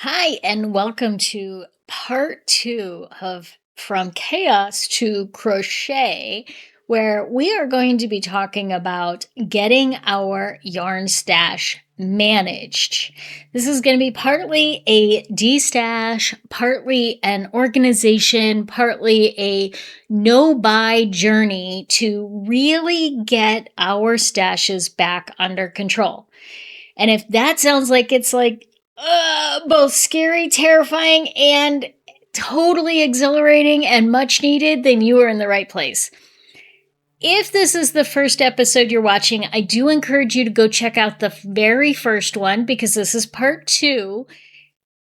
Hi, and welcome to part two of From Chaos to Crochet, where we are going to be talking about getting our yarn stash managed. This is going to be partly a destash, partly an organization, partly a no-buy journey to really get our stashes back under control. And if that sounds like it's both scary, terrifying, and totally exhilarating and much needed, then you are in the right place. If this is the first episode you're watching, I do encourage you to go check out the very first one because this is part two.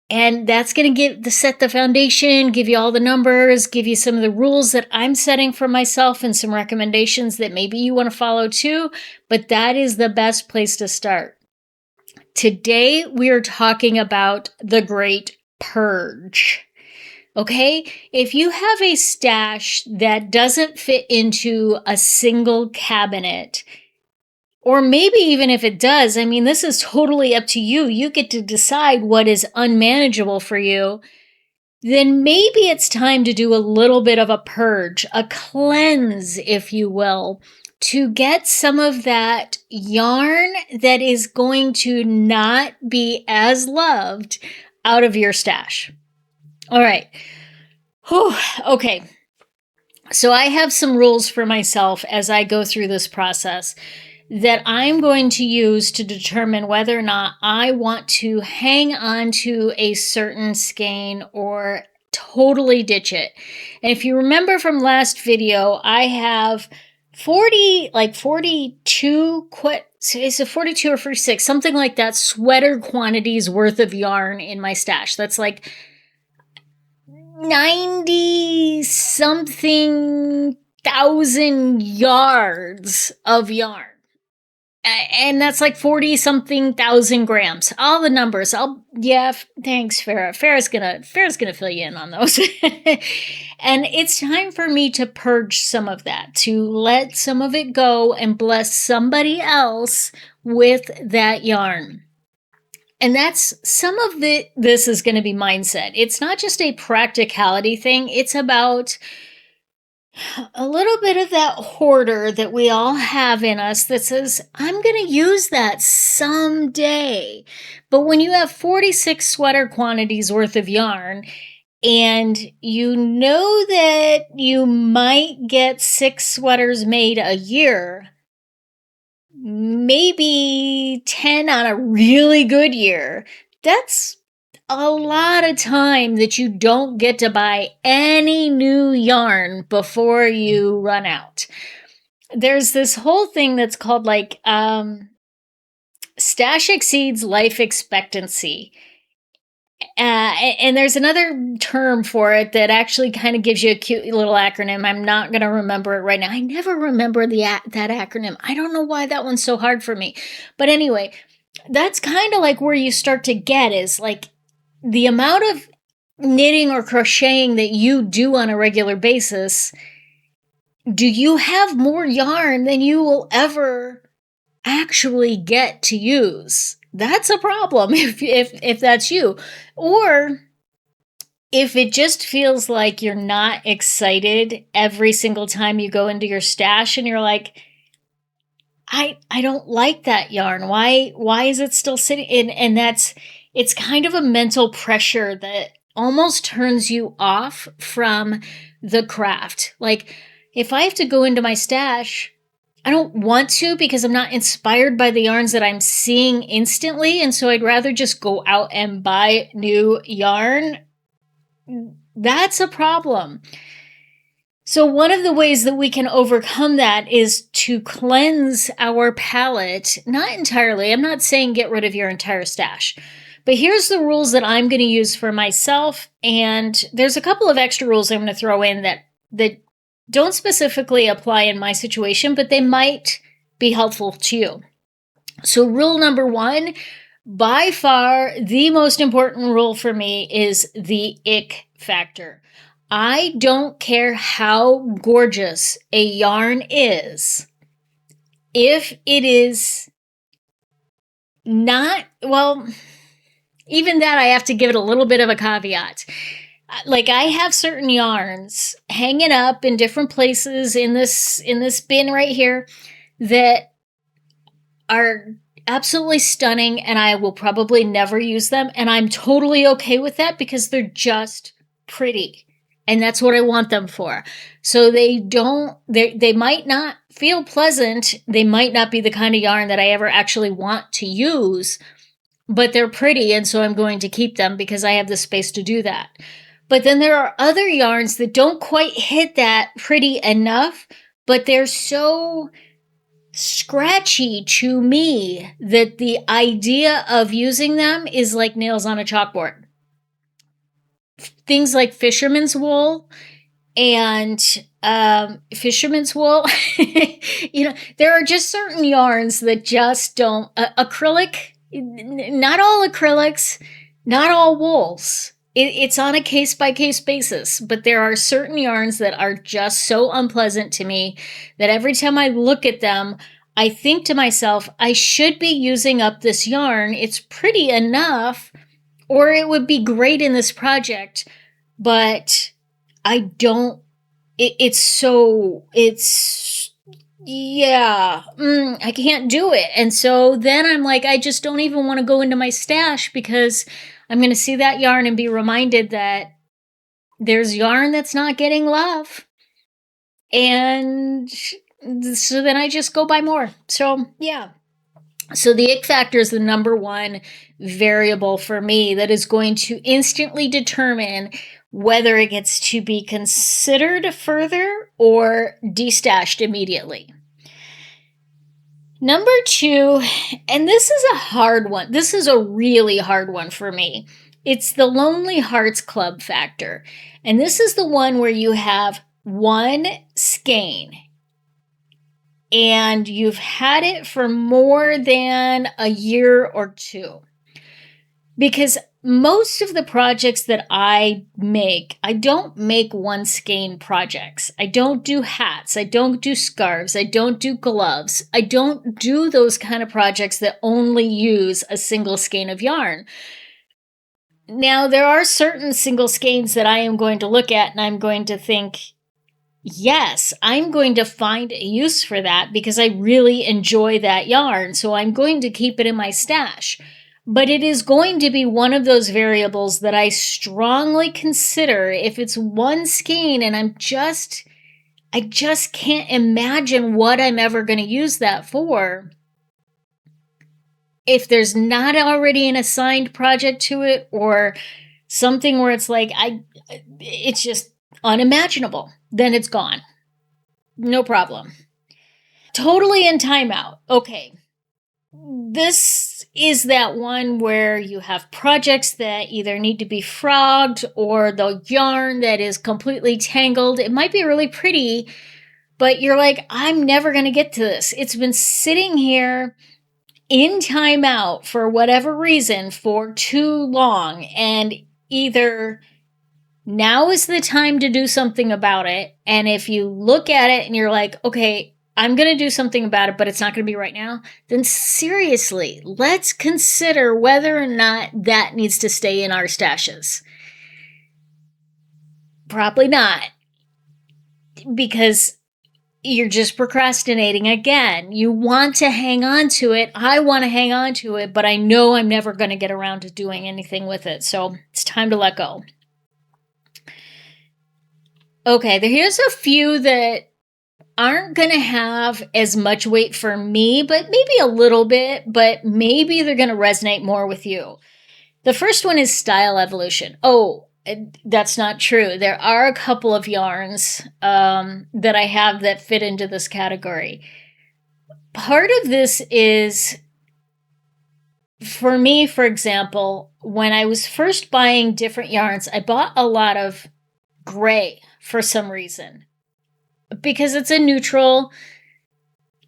And that's going to set the foundation, give you all the numbers, give you some of the rules that I'm setting for myself and some recommendations that maybe you want to follow too. But that is the best place to start. Today, we are talking about the Great Purge. Okay? If you have a stash that doesn't fit into a single cabinet, or maybe even if it does, this is totally up to you. You get to decide what is unmanageable for you. Then maybe it's time to do a little bit of a purge, a cleanse, if you will, to get some of that yarn that is going to not be as loved out of your stash. All right. Whew. Okay. So I have some rules for myself as I go through this process that I'm going to use to determine whether or not I want to hang on to a certain skein or totally ditch it. And if you remember from last video, I have 42, is it 42 or 46, something like that, sweater quantities worth of yarn in my stash. That's like 90 something thousand yards of yarn. And that's like 40 something thousand grams. All the numbers. Thanks, Farrah. Farrah's gonna fill you in on those. And it's time for me to purge some of that, to let some of it go and bless somebody else with that yarn. And that's some of this is going to be mindset. It's not just a practicality thing. It's about a little bit of that hoarder that we all have in us that says, I'm going to use that someday. But when you have 46 sweater quantities worth of yarn, and you know that you might get 6 sweaters made a year, maybe 10 on a really good year, that's a lot of time that you don't get to buy any new yarn before you run out. There's this whole thing that's called stash exceeds life expectancy. And there's another term for it that actually kind of gives you a cute little acronym. I'm not going to remember it right now. I never remember that acronym. I don't know why that one's so hard for me. But anyway, that's kind of like where you start to get is like the amount of knitting or crocheting that you do on a regular basis. Do you have more yarn than you will ever actually get to use? That's a problem if that's you. Or if it just feels like you're not excited every single time you go into your stash and you're like, I don't like that yarn. Why is it still sitting in? And it's kind of a mental pressure that almost turns you off from the craft. Like if I have to go into my stash, I don't want to because I'm not inspired by the yarns that I'm seeing instantly. And so I'd rather just go out and buy new yarn. That's a problem. So one of the ways that we can overcome that is to cleanse our palette. Not entirely. I'm not saying get rid of your entire stash. But here's the rules that I'm going to use for myself. And there's a couple of extra rules I'm going to throw in that don't specifically apply in my situation, but they might be helpful to you. So rule number 1, by far the most important rule for me is the ick factor. I don't care how gorgeous a yarn is. If it is not, well, even that I have to give it a little bit of a caveat. Like I have certain yarns hanging up in different places in this bin right here that are absolutely stunning, and I will probably never use them, and I'm totally okay with that because they're just pretty. And that's what I want them for. So they might not feel pleasant. They might not be the kind of yarn that I ever actually want to use, but they're pretty, and so I'm going to keep them because I have the space to do that. But then there are other yarns that don't quite hit that pretty enough, but they're so scratchy to me that the idea of using them is like nails on a chalkboard. Things like fisherman's wool and fisherman's wool. There are just certain yarns that just don't. Acrylic, not all acrylics, not all wools. It's on a case-by-case basis, but there are certain yarns that are just so unpleasant to me that every time I look at them, I think to myself, I should be using up this yarn. It's pretty enough, or it would be great in this project, but I don't, I can't do it. And so then I'm like, I just don't even want to go into my stash because I'm going to see that yarn and be reminded that there's yarn that's not getting love. And so then I just go buy more. So, yeah. So the ick factor is the number one variable for me that is going to instantly determine whether it gets to be considered further or destashed immediately. Number two, and this is a hard one. This is a really hard one for me. It's the Lonely Hearts Club factor. And this is the one where you have one skein and you've had it for more than a year or two. Because most of the projects that I make, I don't make one skein projects. I don't do hats. I don't do scarves. I don't do gloves. I don't do those kind of projects that only use a single skein of yarn. Now, there are certain single skeins that I am going to look at and I'm going to think, yes, I'm going to find a use for that because I really enjoy that yarn. So I'm going to keep it in my stash. But it is going to be one of those variables that I strongly consider if it's one skein and I just can't imagine what I'm ever going to use that for. If there's not already an assigned project to it or something where it's like, it's just unimaginable, then it's gone. No problem. Totally in timeout. Okay. This is that one where you have projects that either need to be frogged or the yarn that is completely tangled. It might be really pretty, but you're like, I'm never going to get to this. It's been sitting here in timeout for whatever reason for too long, and either now is the time to do something about it, and if you look at it and you're like, okay, I'm going to do something about it, but it's not going to be right now, then seriously, let's consider whether or not that needs to stay in our stashes. Probably not, because you're just procrastinating again. You want to hang on to it. I want to hang on to it, but I know I'm never going to get around to doing anything with it. So it's time to let go. Okay, here's a few that aren't going to have as much weight for me, but maybe a little bit, but maybe they're going to resonate more with you. The first one is style evolution. Oh, that's not true. There are a couple of yarns that I have that fit into this category. Part of this is, for me, for example, when I was first buying different yarns, I bought a lot of gray for some reason. Because it's a neutral,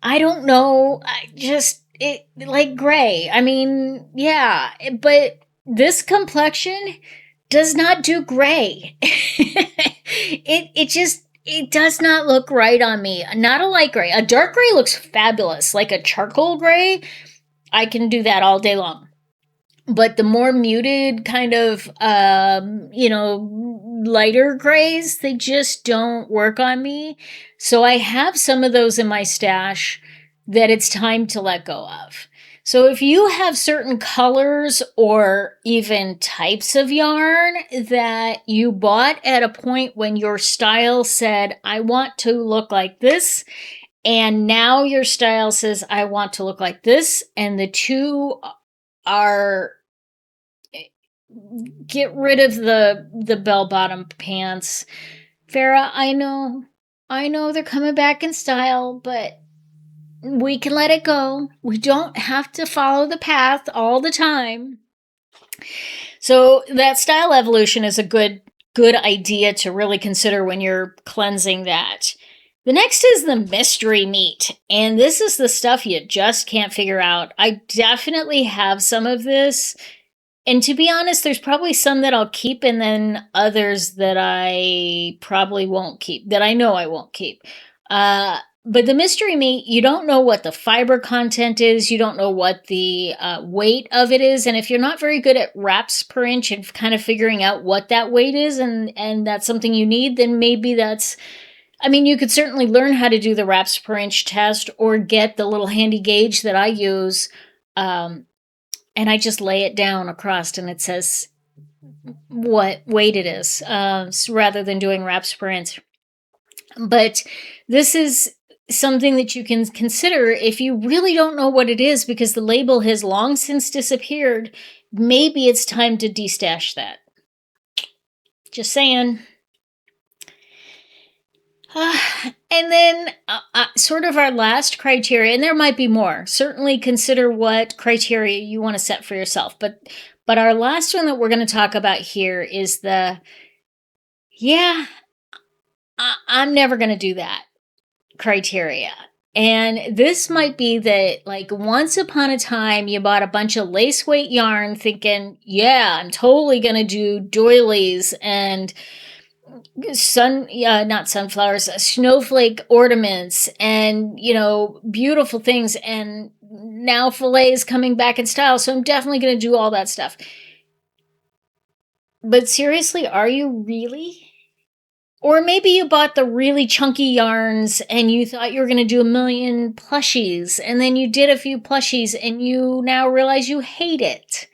I don't know, it like gray. I mean, yeah, but this complexion does not do gray. It does not look right on me. Not a light gray. A dark gray looks fabulous. Like a charcoal gray, I can do that all day long. but the more muted kind of, lighter grays, they just don't work on me. So I have some of those in my stash that it's time to let go of. So if you have certain colors or even types of yarn that you bought at a point when your style said, I want to look like this, and now your style says, I want to look like this, and the two are, get rid of the bell-bottom pants. Farah, I know they're coming back in style, but we can let it go. We don't have to follow the path all the time. So that style evolution is a good idea to really consider when you're cleansing that. The next is the mystery meat, and this is the stuff you just can't figure out. I definitely have some of this, and to be honest, there's probably some that I'll keep and then others that I probably won't keep, that I know I won't keep. But the mystery meat, you don't know what the fiber content is. You don't know what the weight of it is. And if you're not very good at wraps per inch and kind of figuring out what that weight is, and that's something you need, then maybe that's, you could certainly learn how to do the wraps per inch test or get the little handy gauge that I use. And I just lay it down across and it says what weight it is, rather than doing wraps per inch. But this is something that you can consider if you really don't know what it is because the label has long since disappeared. Maybe it's time to destash that. Just saying. And then sort of our last criteria, and there might be more. Certainly consider what criteria you want to set for yourself. But our last one that we're going to talk about here is I'm never going to do that criteria. And this might be that, like, once upon a time, you bought a bunch of lace weight yarn thinking, yeah, I'm totally going to do doilies and not sunflowers, snowflake ornaments and, beautiful things. And now filet is coming back in style. So I'm definitely going to do all that stuff. But seriously, are you really? Or maybe you bought the really chunky yarns and you thought you were going to do 1,000,000 plushies. And then you did a few plushies and you now realize you hate it.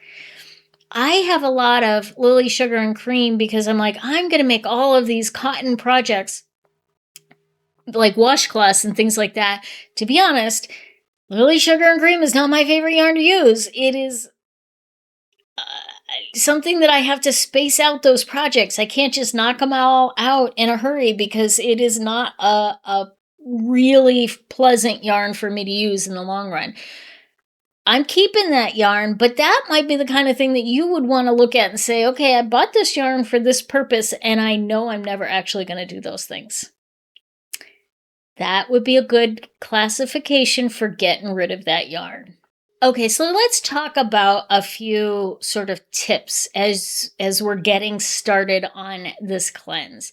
I have a lot of Lily Sugar and Cream because I'm like, I'm going to make all of these cotton projects like washcloths and things like that. To be honest, Lily Sugar and Cream is not my favorite yarn to use. It is something that I have to space out those projects. I can't just knock them all out in a hurry because it is not a really pleasant yarn for me to use in the long run. I'm keeping that yarn, but that might be the kind of thing that you would want to look at and say, okay, I bought this yarn for this purpose, and I know I'm never actually going to do those things. That would be a good classification for getting rid of that yarn. Okay, so let's talk about a few sort of tips as we're getting started on this cleanse.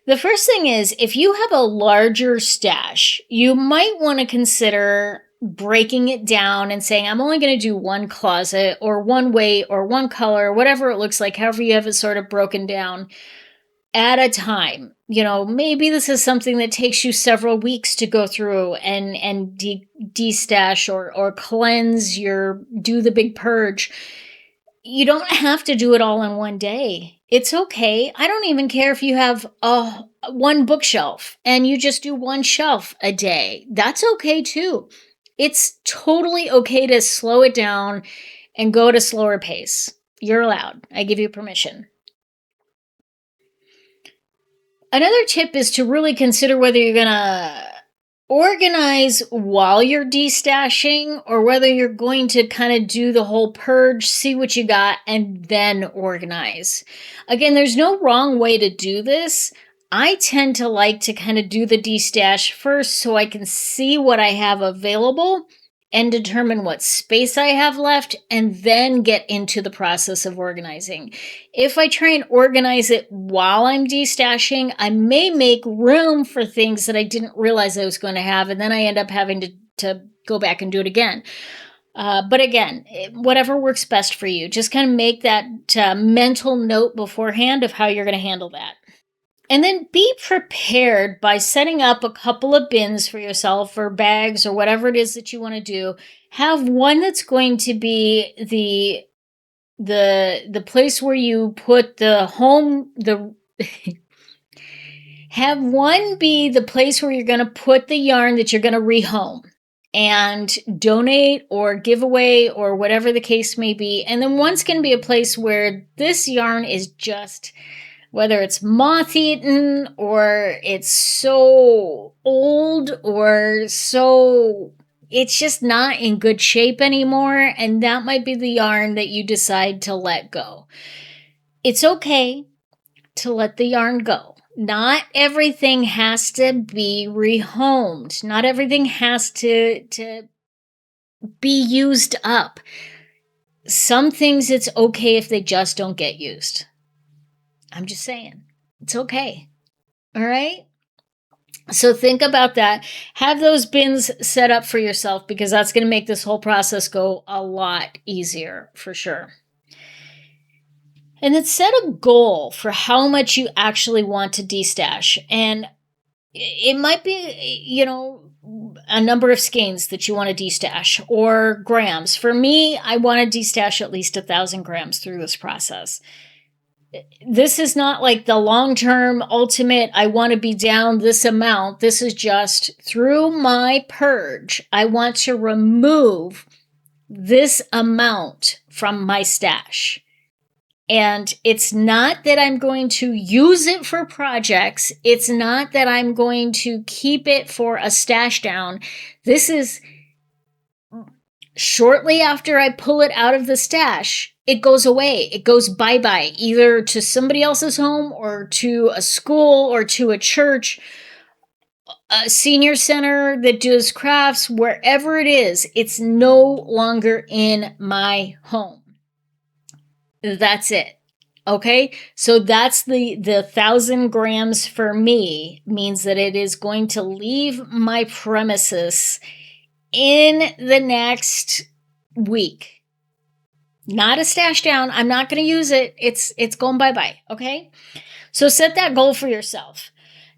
The first thing is, if you have a larger stash, you might want to consider breaking it down and saying, I'm only going to do one closet or one weight or one color, whatever it looks like, however you have it sort of broken down at a time. Maybe this is something that takes you several weeks to go through and destash or cleanse do the big purge. You don't have to do it all in one day. It's okay. I don't even care if you have one bookshelf and you just do one shelf a day. That's okay too. It's totally okay to slow it down and go at a slower pace. You're allowed. I give you permission. Another tip is to really consider whether you're going to organize while you're destashing or whether you're going to kind of do the whole purge, see what you got, and then organize. Again, there's no wrong way to do this. I tend to like to kind of do the destash first so I can see what I have available and determine what space I have left and then get into the process of organizing. If I try and organize it while I'm destashing, I may make room for things that I didn't realize I was going to have, and then I end up having to go back and do it again. But again, whatever works best for you, just kind of make that mental note beforehand of how you're going to handle that. And then be prepared by setting up a couple of bins for yourself or bags or whatever it is that you want to do. Have one that's going to be the place where you put the have one be the place where you're going to put the yarn that you're going to rehome and donate or give away or whatever the case may be. And then one's going to be a place where this yarn is just, whether it's moth-eaten or it's so old or so it's just not in good shape anymore, and that might be the yarn that you decide to let go. It's okay to let the yarn go. Not everything has to be rehomed. Not everything has to be used up. Some things it's okay if they just don't get used. I'm just saying. It's okay. All right? So think about that. Have those bins set up for yourself because that's going to make this whole process go a lot easier for sure. And then set a goal for how much you actually want to destash. And it might be, a number of skeins that you want to destash or grams. For me, I want to destash at least 1,000 grams through this process. This is not like the long-term ultimate, I want to be down this amount. This is just through my purge. I want to remove this amount from my stash. And it's not that I'm going to use it for projects. It's not that I'm going to keep it for a stash down. This is shortly after I pull it out of the stash, it goes away. It goes bye-bye, either to somebody else's home or to a school or to a church, a senior center that does crafts, wherever it is. It's no longer in my home. That's it. Okay, so that's the 1,000 grams for me means that it is going to leave my premises in the next week. Not a stash down. I'm not going to use it. It's going bye-bye. Okay, so set that goal for yourself.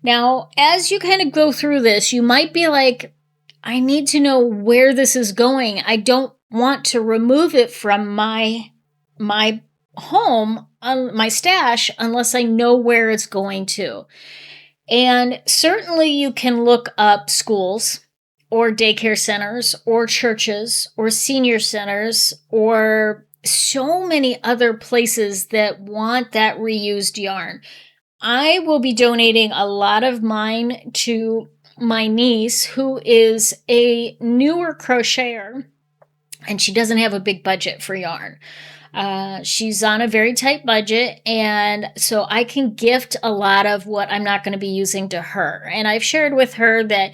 Now, as you kind of go through this, you might be like, I need to know where this is going. I don't want to remove it from my home, my stash, unless I know where it's going to. And certainly you can look up schools or daycare centers or churches or senior centers or so many other places that want that reused yarn. I will be donating a lot of mine to my niece, who is a newer crocheter, and she doesn't have a big budget for yarn. She's on a very tight budget, and so I can gift a lot of what I'm not going to be using to her. And I've shared with her that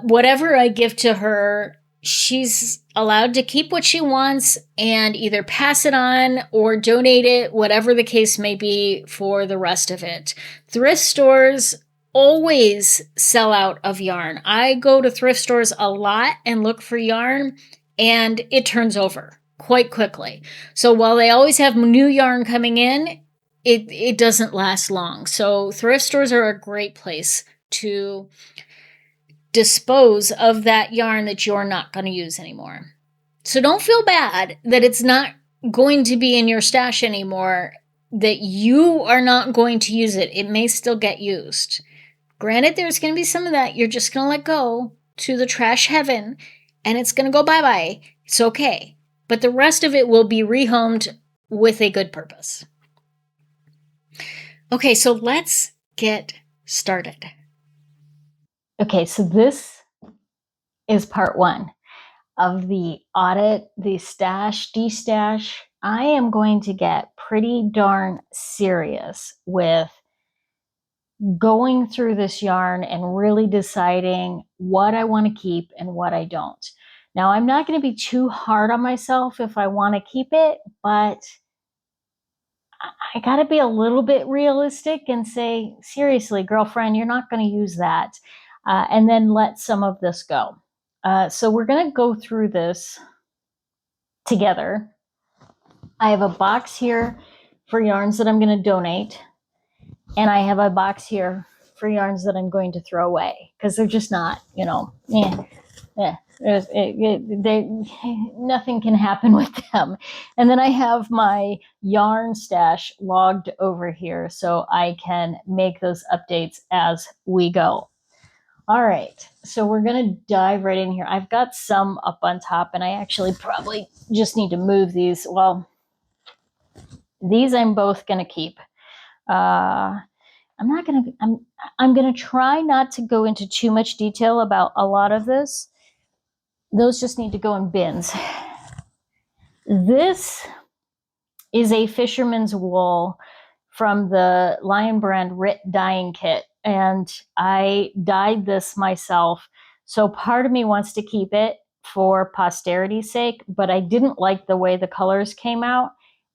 whatever I give to her, she's allowed to keep what she wants and either pass it on or donate it, whatever the case may be, for the rest of it. Thrift stores always sell out of yarn. I go to thrift stores a lot and look for yarn, and it turns over quite quickly. So while they always have new yarn coming in, it doesn't last long. So thrift stores are a great place to dispose of that yarn that you're not going to use anymore. So don't feel bad that it's not going to be in your stash anymore, that you are not going to use it. It may still get used. Granted, there's going to be some of that you're just going to let go to the trash heaven, and it's going to go bye-bye. It's okay. But the rest of it will be rehomed with a good purpose. Okay, so let's get started. Okay, so this is part one of the audit, the stash, destash. I am going to get pretty darn serious with going through this yarn and really deciding what I want to keep and what I don't. Now, I'm not going to be too hard on myself if I want to keep it, but I got to be a little bit realistic and say, seriously, girlfriend, you're not going to use that. And then let some of this go. So we're going to go through this together. I have a box here for yarns that I'm going to donate. And I have a box here for yarns that I'm going to throw away because they're just not, nothing can happen with them. And then I have my yarn stash logged over here so I can make those updates as we go. All right, so we're going to dive right in here. I've got some up on top, and I actually probably just need to move these. Well, these I'm both going to keep. I'm going to try not to go into too much detail about a lot of this. Those just need to go in bins. This is a fisherman's wool from the Lion Brand Rit dyeing kit. And I dyed this myself. So part of me wants to keep it for posterity's sake, but I didn't like the way the colors came out.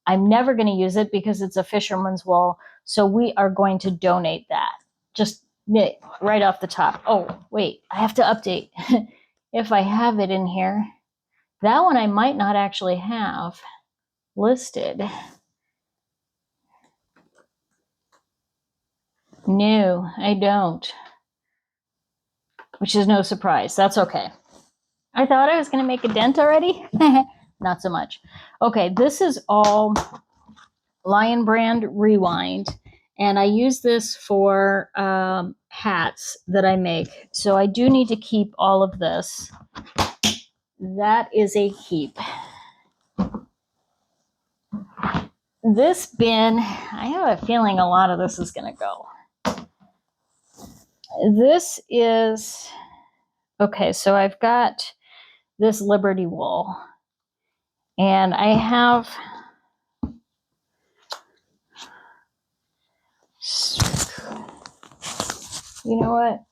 I'm never going to use it because it's a fisherman's wool. So we are going to donate that. Just right off the top. Oh, wait, I have to update. If I have it in here. That one I might not actually have listed. No, I don't. Which is no surprise. That's okay. I thought I was going to make a dent already. Not so much. Okay, this is all Lion Brand Rewind. And I use this for hats that I make. So I do need to keep all of this. That is a keep. This bin, I have a feeling a lot of this is going to go. This is, okay, so I've got this Liberty wool. And I have you know what?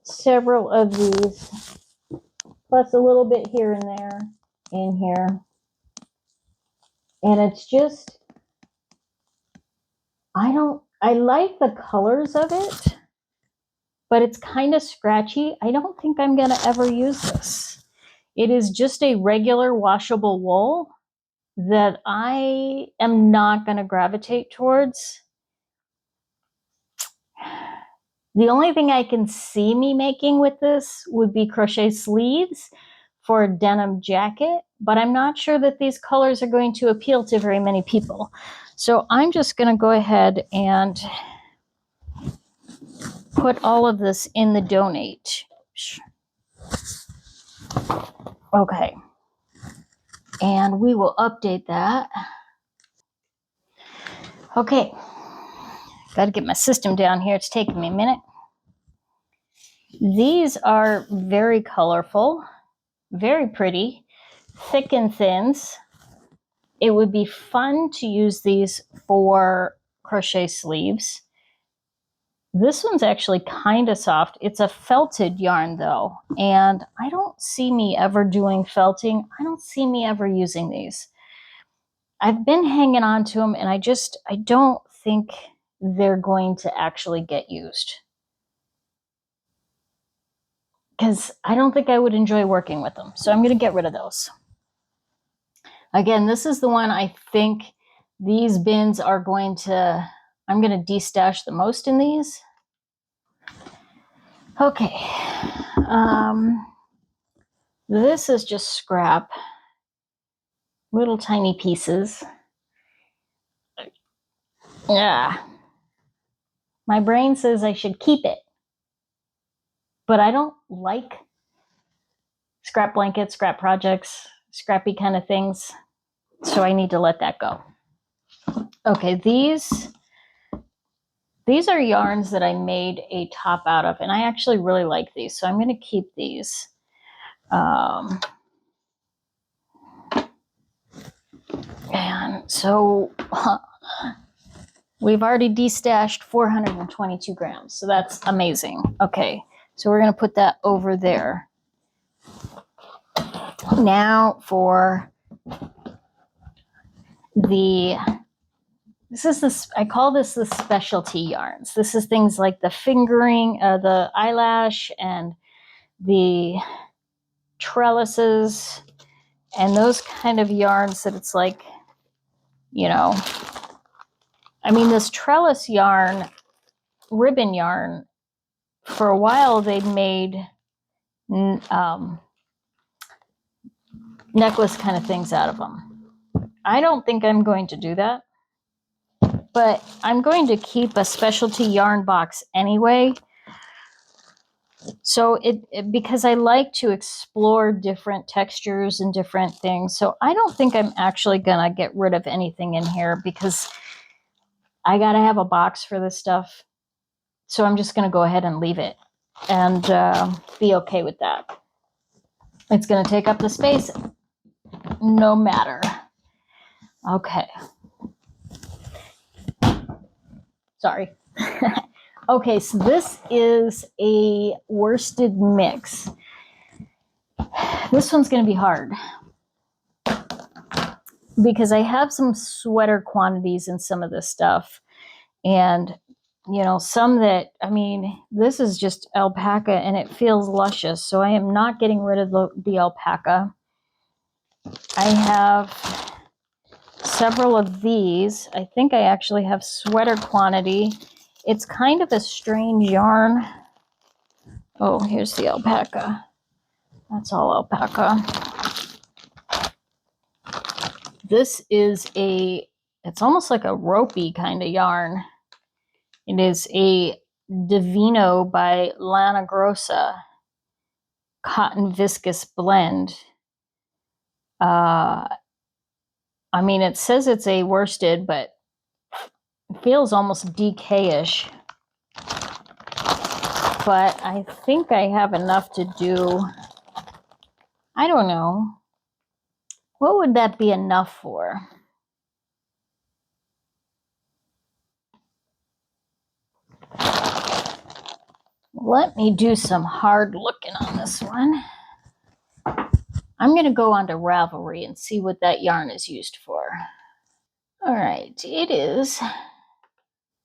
Several of these, plus a little bit here and there in here. And it's just, I like the colors of it, but it's kind of scratchy. I don't think I'm going to ever use this. It is just a regular washable wool that I am not going to gravitate towards. The only thing I can see me making with this would be crochet sleeves for a denim jacket, but I'm not sure that these colors are going to appeal to very many people. So I'm just going to go ahead and put all of this in the donate. Okay. And we will update that. Okay. Got to get my system down here. It's taking me a minute. These are very colorful, very pretty, thick and thins. It would be fun to use these for crochet sleeves. This one's actually kind of soft. It's a felted yarn though, and I don't see me ever doing felting. I don't see me ever using these. I've been hanging on to them, and I don't think they're going to actually get used. Because I don't think I would enjoy working with them. So I'm going to get rid of those. Again, this is the one I think these bins are going to, I'm going to destash the most in these. Okay. This is just scrap. Little tiny pieces. Yeah. My brain says I should keep it. But I don't like scrap blankets, scrap projects, scrappy kind of things. So I need to let that go. Okay, these are yarns that I made a top out of, and I actually really like these. So I'm going to keep these. And so we've already destashed 422 grams. So that's amazing. Okay, so we're going to put that over there. Now for I call this the specialty yarns. This is things like the fingering, the eyelash, and the trellises, And those kind of yarns that it's like, you know, I mean, this trellis yarn, ribbon yarn, for a while they'd made necklace kind of things out of them. I don't think I'm going to do that, but I'm going to keep a specialty yarn box anyway. So because I like to explore different textures and different things. So I don't think I'm actually gonna get rid of anything in here because I gotta have a box for this stuff. So I'm just gonna go ahead and leave it and be okay with that. It's gonna take up the space no matter. Okay. Sorry. Okay, so this is a worsted mix. This one's going to be hard because I have some sweater quantities in some of this stuff. And, you know, some that, I mean, this is just alpaca and it feels luscious. So I am not getting rid of the alpaca. I have several of these. I think I actually have sweater quantity. It's kind of a strange yarn. Oh, here's the alpaca. That's all alpaca. This is it's almost like a ropey kind of yarn. It is a Divino by Lana Grossa cotton viscous blend. I mean, it says it's a worsted, but it feels almost DK-ish. But I think I have enough to do, I don't know. What would that be enough for? Let me do some hard looking on this one. I'm going to go on to Ravelry and see what that yarn is used for. All right, it is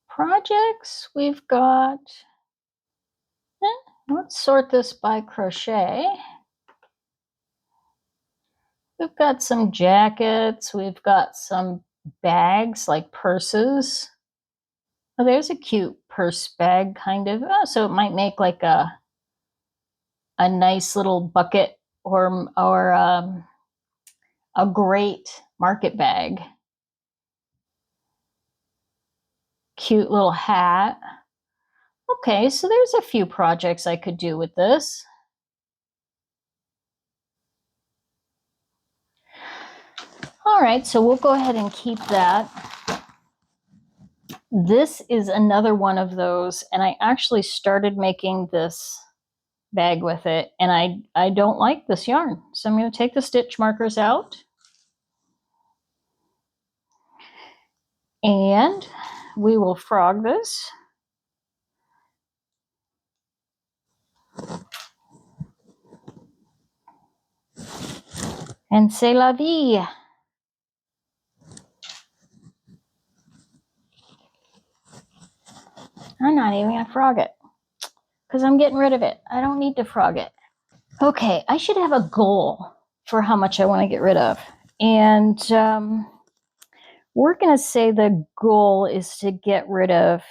projects. We've got, let's sort this by crochet. We've got some jackets. We've got some bags like purses. Oh, there's a cute purse bag kind of. Oh, so it might make like a nice little bucket or a great market bag. Cute little hat. Okay, so there's a few projects I could do with this. All right, so we'll go ahead and keep that. This is another one of those, and I actually started making this bag with it, and I don't like this yarn. So I'm going to take the stitch markers out. And we will frog this. And c'est la vie. I'm not even going to frog it because I'm getting rid of it. I don't need to frog it. Okay, I should have a goal for how much I want to get rid of. And we're going to say the goal is to get rid of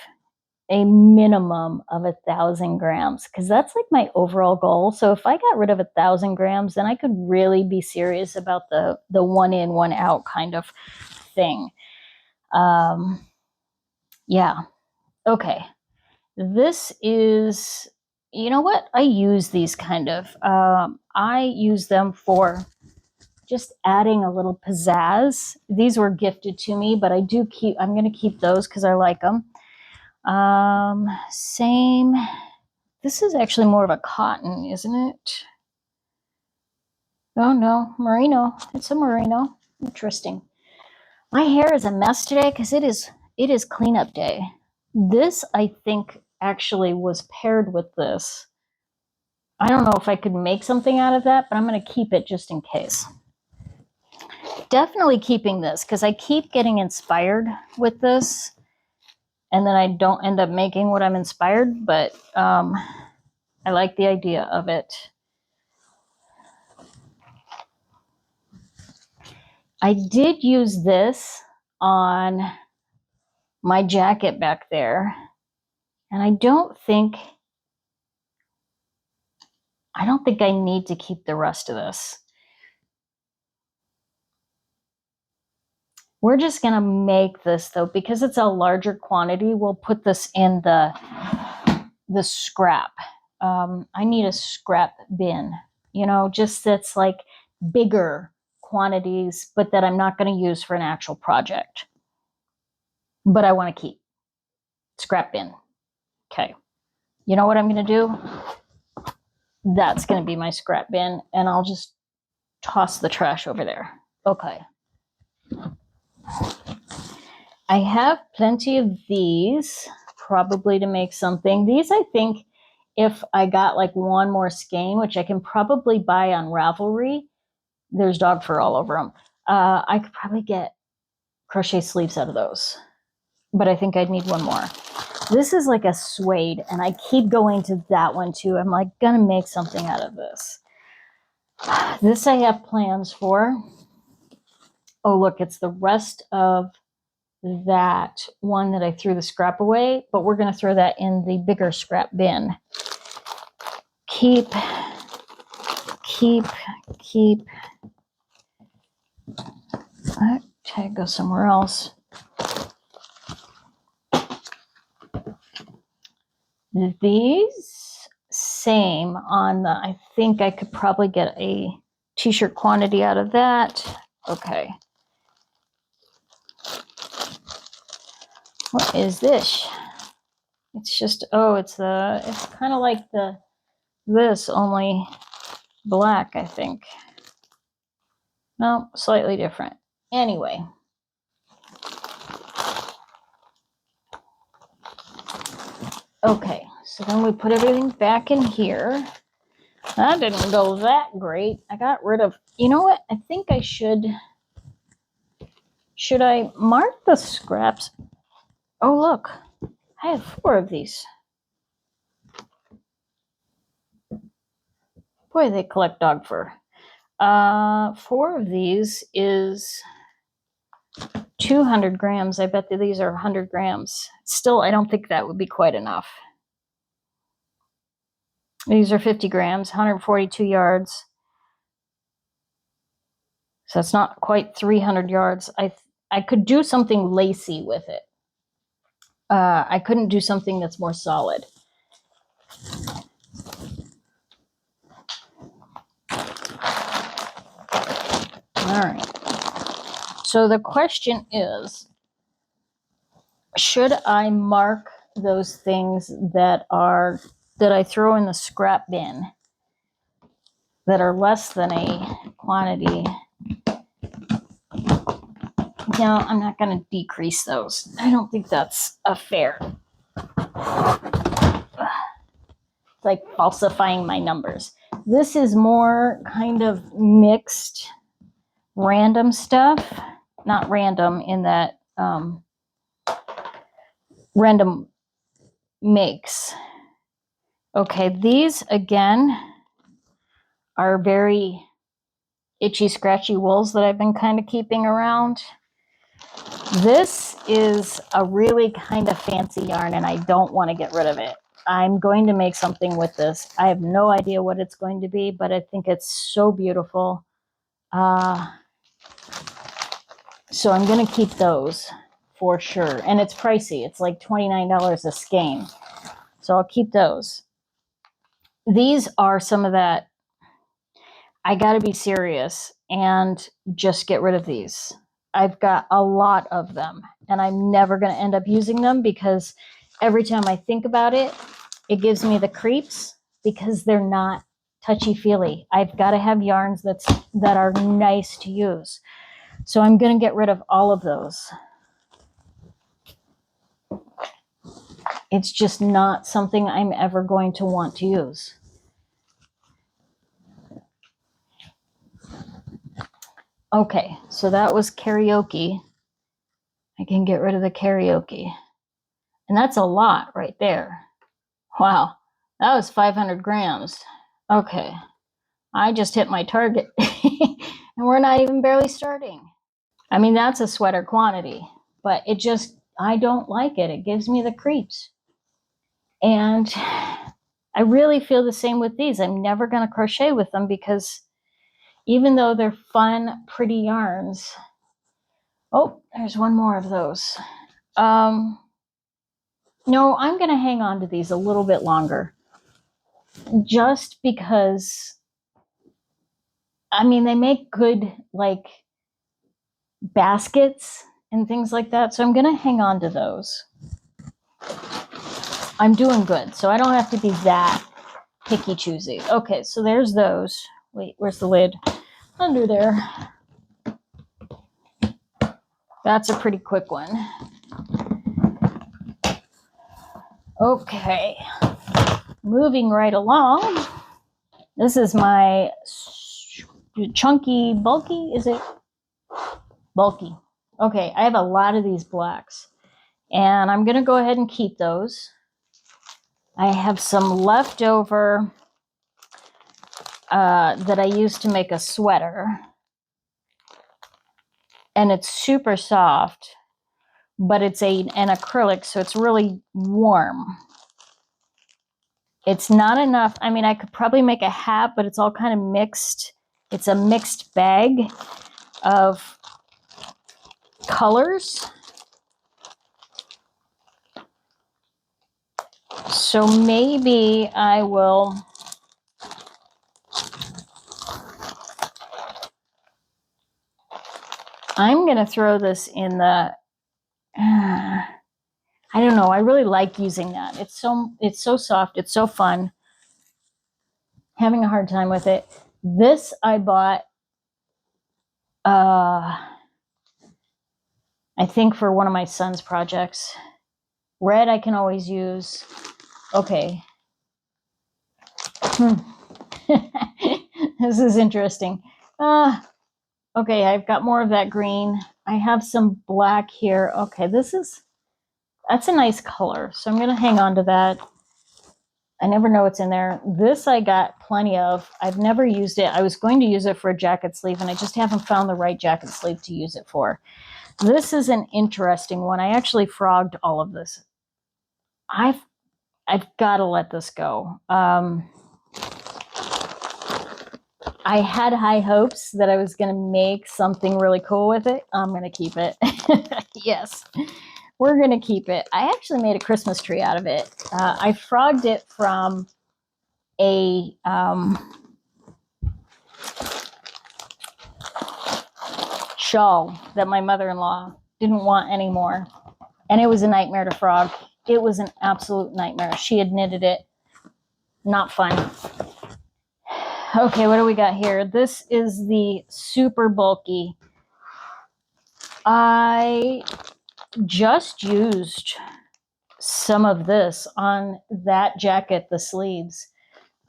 a minimum of 1,000 grams because that's like my overall goal. So if I got rid of 1,000 grams, then I could really be serious about the one in, one out kind of thing. Yeah. Okay. This is, you know what? I use these kind of, I use them for just adding a little pizzazz. These were gifted to me, but I'm going to keep those because I like them. Same. This is actually more of a cotton, isn't it? Oh no, merino. It's a merino. Interesting. My hair is a mess today because it is cleanup day. This, I think, actually was paired with this. I don't know if I could make something out of that, but I'm going to keep it just in case. Definitely keeping this because I keep getting inspired with this, and then I don't end up making what I'm inspired, but I like the idea of it. I did use this on my jacket back there, and I don't think I need to keep the rest of this. We're just going to make this, though, because it's a larger quantity. We'll put this in the scrap. I need a scrap bin, you know, just that's like bigger quantities, but that I'm not going to use for an actual project. But I want to keep. Scrap bin. Okay. You know what I'm going to do? That's going to be my scrap bin, and I'll just toss the trash over there. Okay. I have plenty of these, probably to make something. These, I think, if I got like one more skein, which I can probably buy on Ravelry, there's dog fur all over them. I could probably get crochet sleeves out of those, but I think I'd need one more. This is like a suede, and I keep going to that one too. I'm like gonna make something out of this. This I have plans for. Oh, look, it's the rest of that one that I threw the scrap away, but we're gonna throw that in the bigger scrap bin. Keep. Okay, go somewhere else. These same on the, I think I could probably get a t-shirt quantity out of that. Okay. What is this? It's just, oh, it's kind of like this, only black, I think. No, slightly different. Anyway. Okay, so then we put everything back in here. That didn't go that great. I got rid of, you know what? I think I should I mark the scraps? Oh, look, I have 4 of these. Boy, they collect dog fur. 4 of these is 200 grams. I bet that these are 100 grams. Still, I don't think that would be quite enough. These are 50 grams, 142 yards. So it's not quite 300 yards. I could do something lacy with it. I couldn't do something that's more solid. All right. So the question is, should I mark those things that I throw in the scrap bin that are less than a quantity? No, I'm not going to decrease those. I don't think that's a fair. It's like falsifying my numbers. This is more kind of mixed random stuff. Not random in that random makes. Okay, these again are very itchy, scratchy wools that I've been kind of keeping around. This is a really kind of fancy yarn, and I don't want to get rid of it. I'm going to make something with this. I have no idea what it's going to be, but I think it's so beautiful. So I'm going to keep those for sure. And it's pricey. It's like $29 a skein. So I'll keep those. These are some of that. I got to be serious and just get rid of these. I've got a lot of them, and I'm never going to end up using them because every time I think about it, it gives me the creeps because they're not touchy-feely. I've got to have yarns that are nice to use. So I'm going to get rid of all of those. It's just not something I'm ever going to want to use. Okay, so that was karaoke. I can get rid of the karaoke. And that's a lot right there. Wow, that was 500 grams. Okay, I just hit my target. And we're not even barely starting. I mean, that's a sweater quantity, but it just, I don't like it. It gives me the creeps. And I really feel the same with these. I'm never going to crochet with them because even though they're fun, pretty yarns. Oh, there's one more of those. No, I'm going to hang on to these a little bit longer. Just because, I mean, they make good, like, baskets and things like that. So I'm going to hang on to those. I'm doing good, so I don't have to be that picky choosy. Okay, so there's those. Wait, where's the lid? Under there. That's a pretty quick one. Okay, moving right along. This is my chunky, bulky, is it? Bulky. Okay, I have a lot of these blacks, and I'm going to go ahead and keep those. I have some leftover that I used to make a sweater, and it's super soft, but it's an acrylic, so it's really warm. It's not enough. I mean, I could probably make a hat, but it's all kind of mixed. It's a mixed bag of colors. So maybe I will I'm going to throw this in the I don't know. I really like using that. It's so soft. It's so fun. Having a hard time with it. This I bought I think for one of my son's projects. Red I can always use. Okay. This is interesting. Okay, I've got more of that green. I have some black here. Okay, that's a nice color. So I'm going to hang on to that. I never know what's in there. This I got plenty of. I've never used it. I was going to use it for a jacket sleeve, and I just haven't found the right jacket sleeve to use it for. This is an interesting one. I actually frogged all of this. I've got to let this go. I had high hopes that I was going to make something really cool with it. I'm going to keep it. Yes, we're going to keep it. I actually made a Christmas tree out of it. I frogged it from a shawl that my mother-in-law didn't want anymore. And it was a nightmare to frog. It was an absolute nightmare. She had knitted it. Not fun. Okay, what do we got here? This is the super bulky. I just used some of this on that jacket, the sleeves.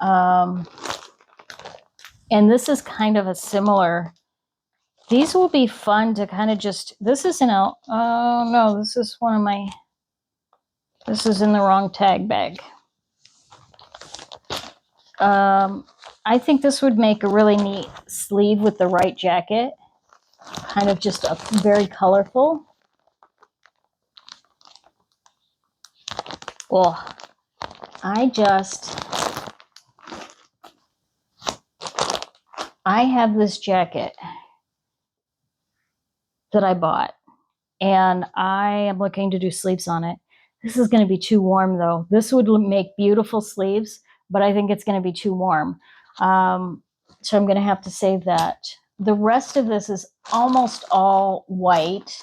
And this is kind of a similar, these will be fun to kind of just, this is oh no, this is one of my, this is in the wrong tag bag. I think this would make a really neat sleeve with the right jacket. Kind of just a very colorful. Well, I have this jacket that I bought, and I am looking to do sleeves on it. This is going to be too warm though. This would make beautiful sleeves, but I think it's going to be too warm. So I'm going to have to save that. The rest of this is almost all white,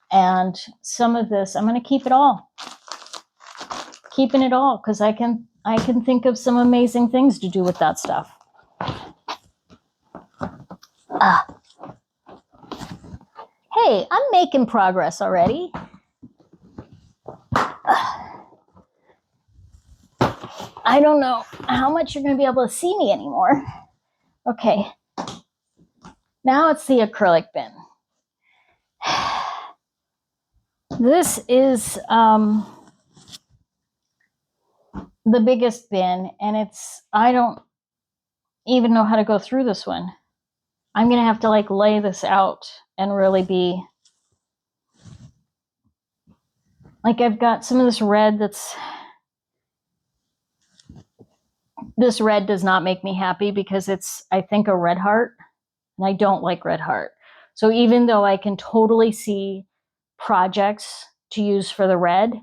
and some of this, I'm going to keep it all. Keeping it all, because I can think of some amazing things to do with that stuff. Hey, I'm making progress already. I don't know how much you're going to be able to see me anymore. Okay. Now it's the acrylic bin. This is the biggest bin, and I don't even know how to go through this one. I'm going to have to like lay this out and really be like, I've got some of this red this red does not make me happy because it's, I think, a red heart, and I don't like red heart. So even though I can totally see projects to use for the red,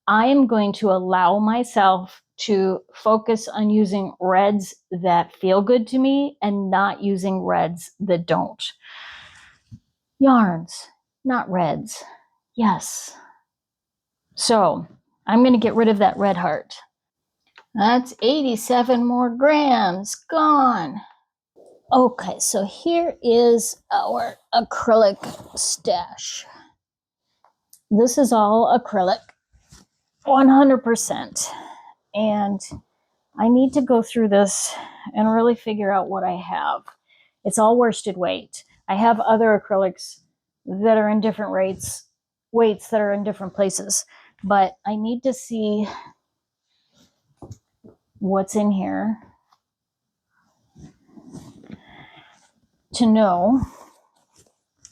I am going to allow myself to focus on using reds that feel good to me and not using reds that don't. Yarns, not reds. Yes. So I'm going to get rid of that red heart. That's 87 more grams gone. Okay, so here is our acrylic stash. This is all acrylic, 100%. And I need to go through this and really figure out what I have. It's all worsted weight. I have other acrylics that are in different weights that are in different places, but I need to see what's in here to know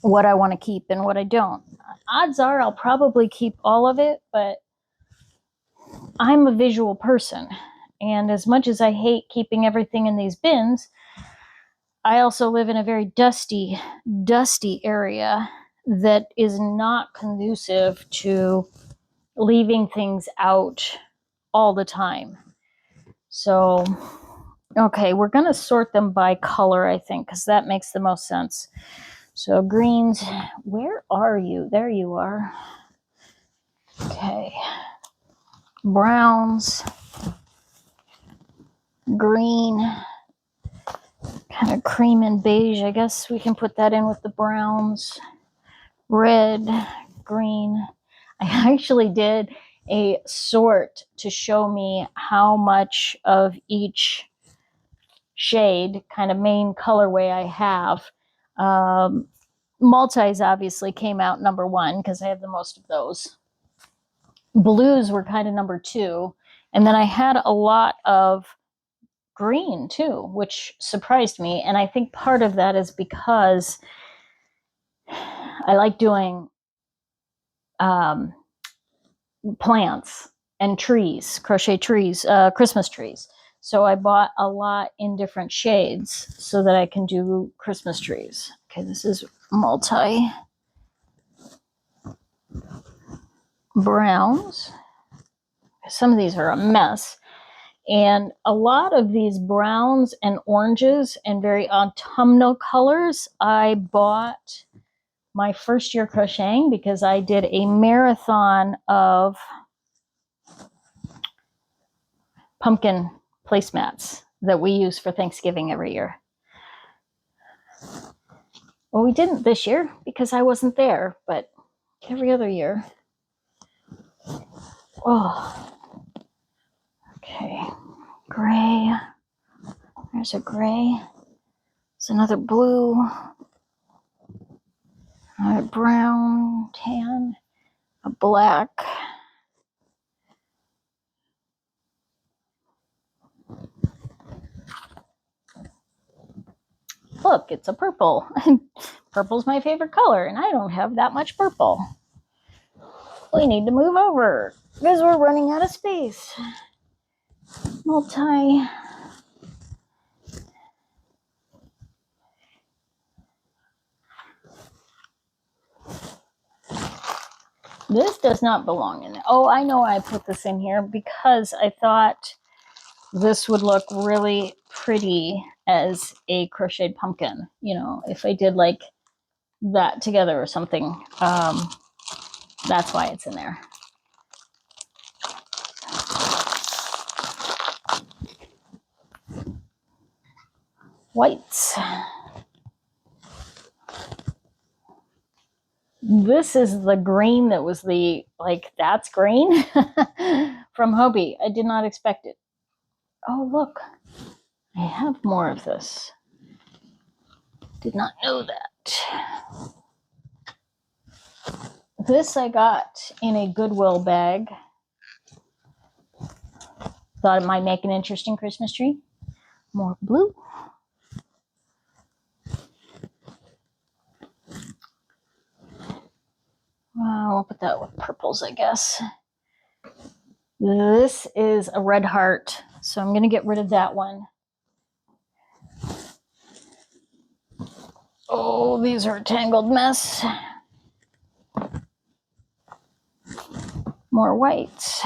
what I want to keep and what I don't. Odds are I'll probably keep all of it, but I'm a visual person. And as much as I hate keeping everything in these bins, I also live in a very dusty area that is not conducive to leaving things out all the time. So, okay, we're going to sort them by color, I think, because that makes the most sense. So greens, where are you? There you are. Okay. Browns, green, kind of cream and beige. I guess we can put that in with the browns. Red, green. I actually did a sort to show me how much of each shade, kind of main colorway I have. Multis obviously came out number one because I have the most of those. Blues were kind of number two. And then I had a lot of green too, which surprised me. And I think part of that is because I like doing plants and trees, crochet trees, Christmas trees. So I bought a lot in different shades so that I can do Christmas trees. Okay, this is multi browns. Some of these are a mess. And a lot of these browns and oranges and very autumnal colors I bought my first year crocheting because I did a marathon of pumpkin placemats that we use for Thanksgiving every year. Well, we didn't this year because I wasn't there, but every other year. Oh, okay. Gray. There's a gray. There's another blue. A brown, tan, a black. Look, it's a purple. Purple's my favorite color, and I don't have that much purple. We need to move over because we're running out of space. Multi. This does not belong in there. Oh, I know I put this in here because I thought this would look really pretty as a crocheted pumpkin. You know, if I did like that together or something. That's why it's in there. Whites. This is the green that was the, like, that's green from Hobie. I did not expect it. Oh, look. I have more of this. Did not know that. This I got in a Goodwill bag. Thought it might make an interesting Christmas tree. More blue. I'll put that with purples, I guess. This is a red heart, so I'm going to get rid of that one. Oh, these are a tangled mess. More whites.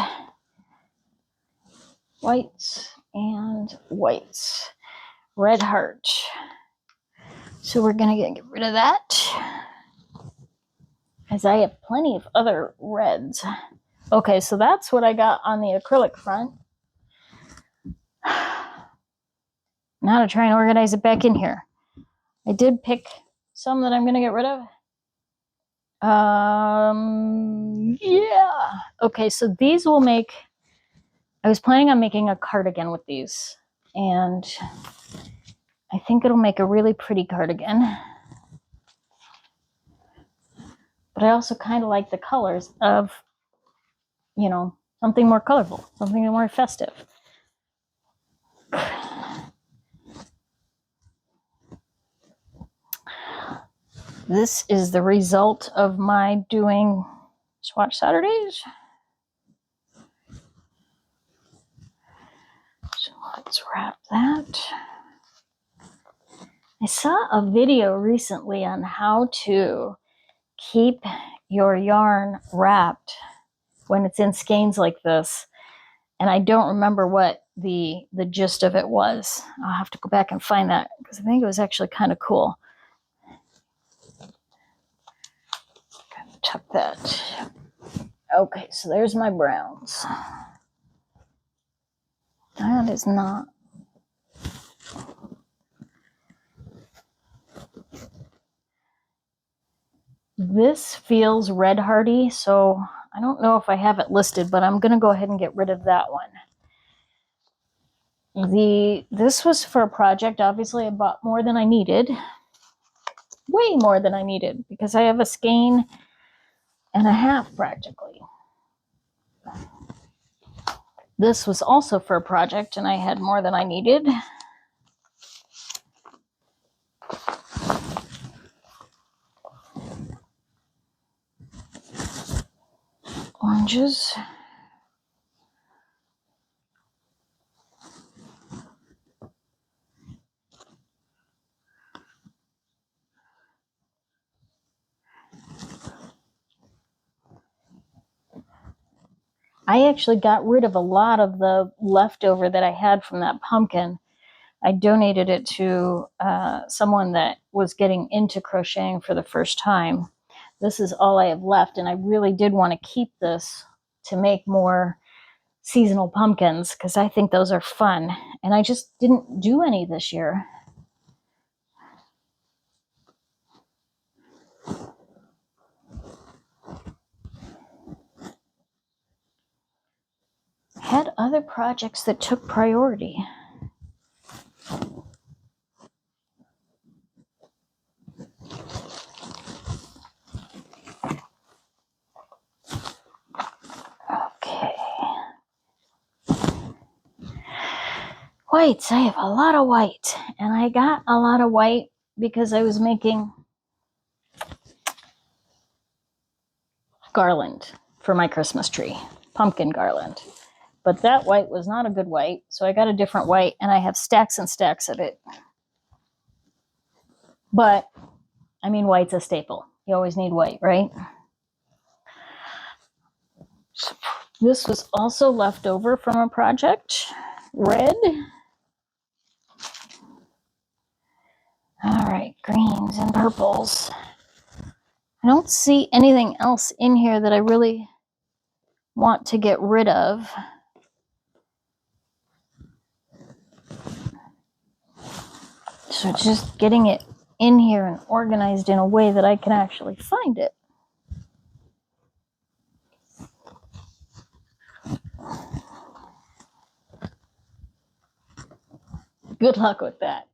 Whites and whites. Red heart. So we're going to get rid of that, as I have plenty of other reds. Okay, so that's what I got on the acrylic front. Now to try and organize it back in here. I did pick some that I'm going to get rid of. Yeah. Okay, so these will make, I was planning on making a cardigan with these, and I think it'll make a really pretty cardigan. But I also kind of like the colors of, you know, something more colorful, something more festive. This is the result of my doing Swatch Saturdays. So let's wrap that. I saw a video recently on how to keep your yarn wrapped when it's in skeins like this, and I don't remember what the gist of it was. I'll have to go back and find that, because I think it was actually kind of cool. Tuck that. Okay, so there's my browns. That is not. This feels red hearty, so I don't know if I have it listed, but I'm going to go ahead and get rid of that one. This was for a project. Obviously, I bought more than I needed. Way more than I needed, because I have a skein and a half practically. This was also for a project, and I had more than I needed. Oranges. I actually got rid of a lot of the leftover that I had from that pumpkin. I donated it to someone that was getting into crocheting for the first time. This is all I have left, and I really did want to keep this to make more seasonal pumpkins, because I think those are fun, and I just didn't do any this year. Had other projects that took priority. Okay. Whites, I have a lot of white, and I got a lot of white because I was making garland for my Christmas tree, pumpkin garland. But that white was not a good white, so I got a different white, and I have stacks and stacks of it. But, I mean, white's a staple. You always need white, right? This was also left over from a project. Red. All right, greens and purples. I don't see anything else in here that I really want to get rid of. So just getting it in here and organized in a way that I can actually find it. Good luck with that.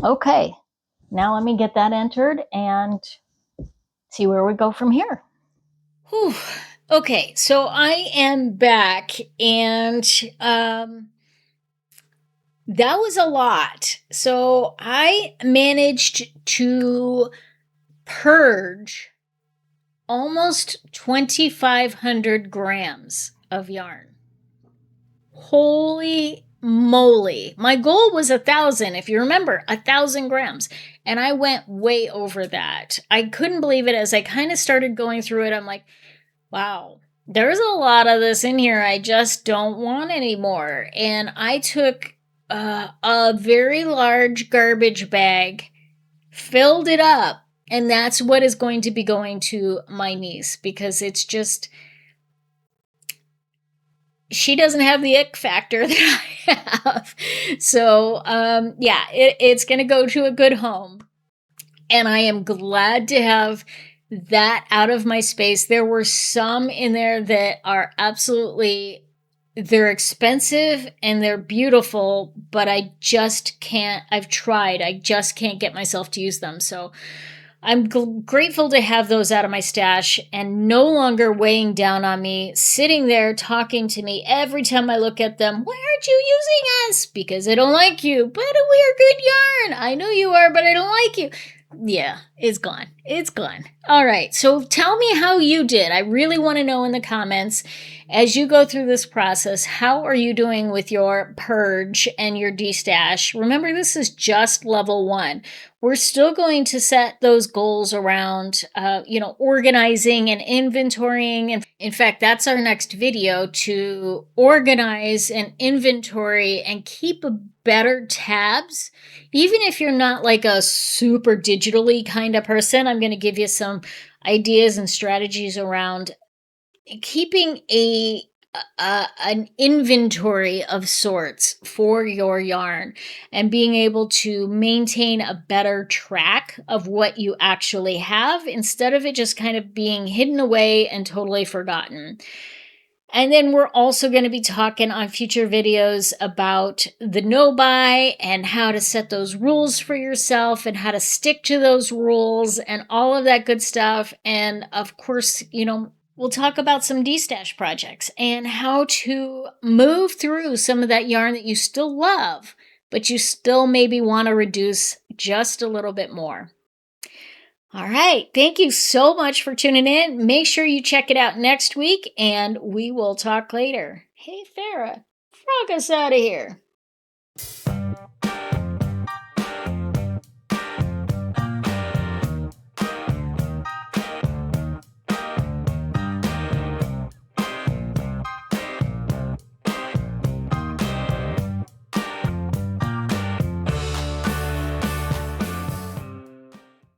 Okay, now let me get that entered and see where we go from here. Whew. Okay, so I am back, and that was a lot. So I managed to purge almost 2,500 grams of yarn. Holy moly. My goal was 1,000, if you remember, 1,000 grams. And I went way over that. I couldn't believe it. As I kind of started going through it, I'm like, wow, there's a lot of this in here I just don't want anymore. And I took a very large garbage bag, filled it up, and that's what is going to be going to my niece, because it's just, she doesn't have the ick factor that I have. So, yeah, it's going to go to a good home. And I am glad to have that out of my space. There were some in there that are absolutely, they're expensive and they're beautiful, but I just can't, I've tried, I just can't get myself to use them. So I'm grateful to have those out of my stash and no longer weighing down on me, sitting there talking to me every time I look at them. Why aren't you using us? Because I don't like you. But we are good yarn. I know you are, but I don't like you. Yeah, it's gone. It's gone. All right. So tell me how you did. I really want to know in the comments, as you go through this process, how are you doing with your purge and your destash? Remember, this is just level 1. We're still going to set those goals around, organizing and inventorying. And in fact, that's our next video, to organize and inventory and keep better tabs. Even if you're not like a super digitally kind of person, I'm going to give you some ideas and strategies around keeping an inventory of sorts for your yarn and being able to maintain a better track of what you actually have, instead of it just kind of being hidden away and totally forgotten. And then we're also going to be talking on future videos about the no-buy and how to set those rules for yourself and how to stick to those rules and all of that good stuff. And of course, we'll talk about some destash projects and how to move through some of that yarn that you still love, but you still maybe want to reduce just a little bit more. All right. Thank you so much for tuning in. Make sure you check it out next week, and we will talk later. Hey, Farah, frog us out of here.